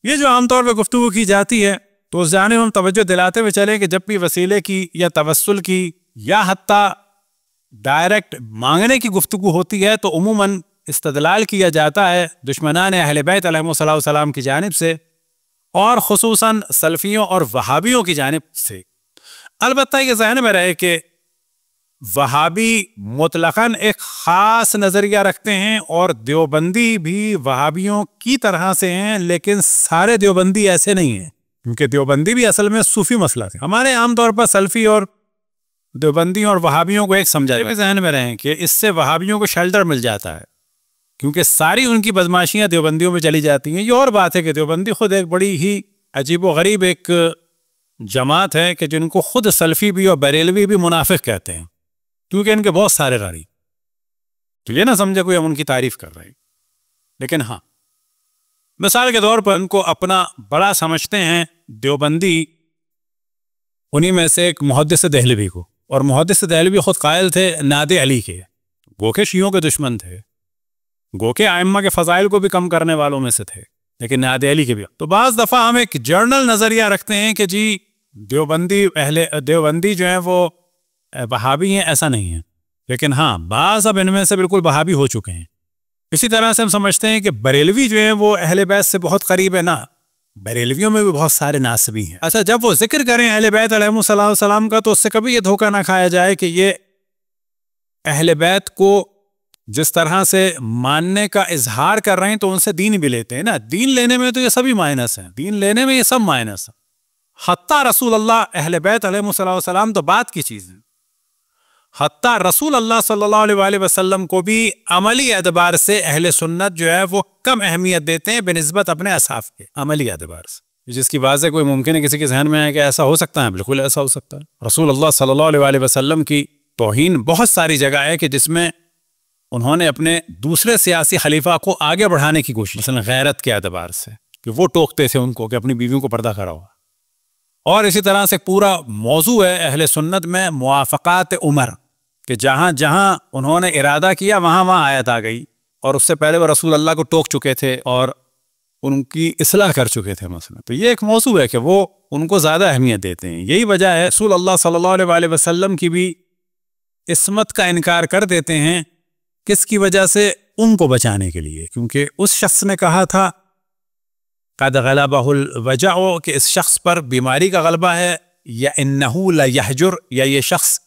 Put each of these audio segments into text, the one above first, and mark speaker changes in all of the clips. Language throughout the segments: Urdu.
Speaker 1: یہ جو عام طور پہ گفتگو کی جاتی ہے تو اس جانب ہم توجہ دلاتے ہوئے چلیں کہ جب بھی وسیلے کی یا توسل کی یا حتیٰ ڈائریکٹ مانگنے کی گفتگو ہوتی ہے تو عموماً استدلال کیا جاتا ہے دشمنان اہل بیت علیہم السلام کی جانب سے اور خصوصاً سلفیوں اور وہابیوں کی جانب سے۔ البتہ یہ ذہن میں رہے کہ وہابی مطلقاً ایک خاص نظریہ رکھتے ہیں اور دیوبندی بھی وہابیوں کی طرح سے ہیں، لیکن سارے دیوبندی ایسے نہیں ہیں، کیونکہ دیوبندی بھی اصل میں صوفی مسئلہ ہے۔ ہمارے عام طور پر سلفی اور دیوبندیوں اور وہابیوں کو ایک سمجھا ذہن میں رہیں کہ اس سے وہابیوں کو شیلٹر مل جاتا ہے، کیونکہ ساری ان کی بدماشیاں دیوبندیوں میں چلی جاتی ہیں۔ یہ اور بات ہے کہ دیوبندی خود ایک بڑی ہی عجیب و غریب ایک جماعت ہے کہ جن کو خود سلفی بھی اور بریلوی بھی منافق کہتے ہیں، کیونکہ ان کے بہت سارے راوی، تو یہ نہ سمجھے کوئی ہم ان کی تعریف کر رہے ہیں، لیکن ہاں مثال کے طور پر ان کو اپنا بڑا سمجھتے ہیں دیوبندی، انہی میں سے ایک محدث دہلوی کو، اور محدث دہلوی خود قائل تھے ناد علی کے، گو کہ شیعوں کے دشمن تھے، گو کہ ائمہ کے فضائل کو بھی کم کرنے والوں میں سے تھے، لیکن ناد علی کے بھی۔ تو بعض دفعہ ہم ایک جرنل نظریہ رکھتے ہیں کہ جی دیوبندی جو ہیں وہ وہابی ہیں، ایسا نہیں ہے، لیکن ہاں بعض اب ان میں سے بالکل وہابی ہو چکے ہیں۔ اسی طرح سے ہم سمجھتے ہیں کہ بریلوی جو ہیں وہ اہل بیت سے بہت قریب ہے، نہ بریلویوں میں بھی بہت سارے ناسبی ہیں۔ اچھا، جب وہ ذکر کریں اہل بیت علیہم السلام کا تو اس سے کبھی یہ دھوکہ نہ کھایا جائے کہ یہ اہل بیت کو جس طرح سے ماننے کا اظہار کر رہے ہیں تو ان سے دین بھی لیتے ہیں نا، دین لینے میں تو یہ سبھی مائنس ہیں، دین لینے میں یہ سب مائنس ہیں، حتیٰ رسول اللہ اہل بیت علیہم السلام تو بات کی چیز ہے، حتیٰ رسول اللہ صلی اللہ علیہ وآلہ وسلم کو بھی عملی اعتبار سے اہل سنت جو ہے وہ کم اہمیت دیتے ہیں بنسبت اپنے اصحاب کے، عملی اعتبار سے، جس کی بات سے کوئی ممکن ہے کسی کے ذہن میں آئے کہ ایسا ہو سکتا ہے، بالکل ایسا ہو سکتا ہے۔ رسول اللہ صلی اللہ علیہ وآلہ وسلم کی توہین بہت ساری جگہ ہے کہ جس میں انہوں نے اپنے دوسرے سیاسی خلیفہ کو آگے بڑھانے کی کوشش، مثلا غیرت کے اعتبار سے کہ وہ ٹوکتے تھے ان کو کہ اپنی بیویوں کو پردہ کرا ہوا، اور اسی طرح سے پورا موضوع ہے اہل سنت میں موافقات عمر، کہ جہاں جہاں انہوں نے ارادہ کیا وہاں وہاں آیت آ گئی، اور اس سے پہلے وہ رسول اللہ کو ٹوک چکے تھے اور ان کی اصلاح کر چکے تھے مثلا۔ تو یہ ایک موضوع ہے کہ وہ ان کو زیادہ اہمیت دیتے ہیں، یہی وجہ ہے رسول اللہ صلی اللہ علیہ وآلہ وسلم کی بھی عصمت کا انکار کر دیتے ہیں، کس کی وجہ سے؟ ان کو بچانے کے لیے، کیونکہ اس شخص نے کہا تھا قد غلبہ الوجع، کہ اس شخص پر بیماری کا غلبہ ہے، یا انہ لیہجر، یا یہ شخص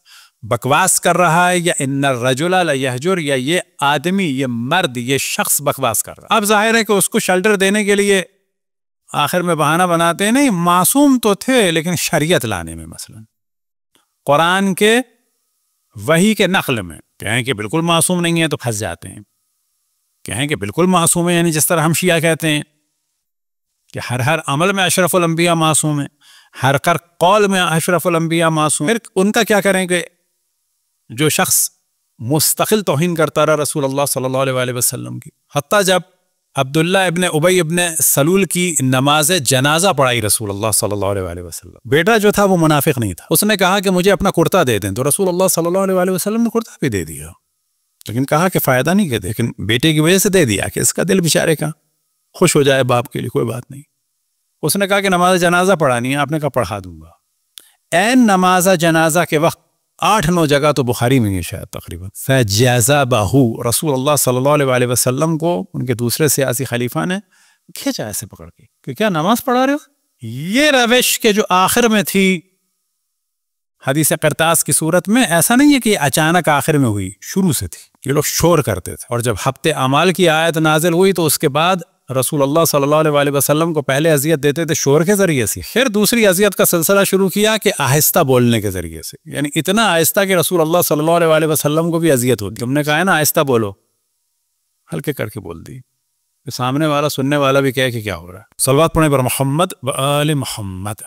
Speaker 1: بکواس کر رہا ہے، یا ان الرجل لیہجر، یا یہ آدمی، یہ مرد، یہ شخص بکواس کر رہا ہے۔ اب ظاہر ہے کہ اس کو شیلٹر دینے کے لیے آخر میں بہانہ بناتے ہیں، نہیں معصوم تو تھے لیکن شریعت لانے میں، مثلا قرآن کے وحی کے نقل میں کہیں کہ بالکل معصوم نہیں ہے تو پھنس جاتے ہیں، کہیں کہ بالکل معصوم ہے، یعنی جس طرح ہم شیعہ کہتے ہیں کہ ہر عمل میں اشرف الانبیاء معصوم ہے، ہر قول میں اشرف الانبیاء معصوم، پھر ان کا کیا کریں کہ جو شخص مستقل توہین کرتا رہا رسول اللہ صلی اللہ علیہ وآلہ وسلم کی، حتیٰ جب عبداللہ ابن ابی ابن سلول کی نماز جنازہ پڑھائی رسول اللہ صلی اللہ علیہ وآلہ وسلم، بیٹا جو تھا وہ منافق نہیں تھا، اس نے کہا کہ مجھے اپنا کرتا دے دیں، تو رسول اللہ صلی اللہ علیہ وآلہ وسلم نے کرتا بھی دے دیا، لیکن کہا کہ فائدہ نہیں کہ، لیکن بیٹے کی وجہ سے دے دیا کہ اس کا دل بیچارے کا خوش ہو جائے، باپ کے لیے کوئی بات نہیں۔ اس نے کہا کہ نماز جنازہ پڑھانی ہے، آپ نے کہا پڑھا دوں گا۔ این نماز جنازہ کے وقت 8-9 جگہ تو بخاری میں ہے شاید تقریباً، فَجَذَبَهُ، رسول اللہ صلی اللہ علیہ وآلہ وسلم کو ان کے دوسرے سیاسی خلیفہ نے کھینچا ایسے پکڑ کے کہ کیا نماز پڑھا رہے ہو؟ یہ روش کہ جو آخر میں تھی حدیث قرطاس کی صورت میں، ایسا نہیں ہے کہ اچانک آخر میں ہوئی، شروع سے تھی، یہ لوگ شور کرتے تھے، اور جب ہفتے اعمال کی آیت نازل ہوئی تو اس کے بعد رسول اللہ صلی اللہ علیہ وآلہ وسلم کو پہلے اذیت دیتے تھے شور کے ذریعے سے، پھر دوسری اذیت کا سلسلہ شروع کیا کہ آہستہ بولنے کے ذریعے سے، یعنی اتنا آہستہ کہ رسول اللہ صلی اللہ علیہ وآلہ وسلم کو بھی اذیت ہوتی، ہم نے کہا ہے نا آہستہ بولو، ہلکے کر کے بول دی، سامنے والا سننے والا بھی کہے کہ کیا ہو رہا ہے۔ صلوات پڑھیں پر محمد و آل محمد۔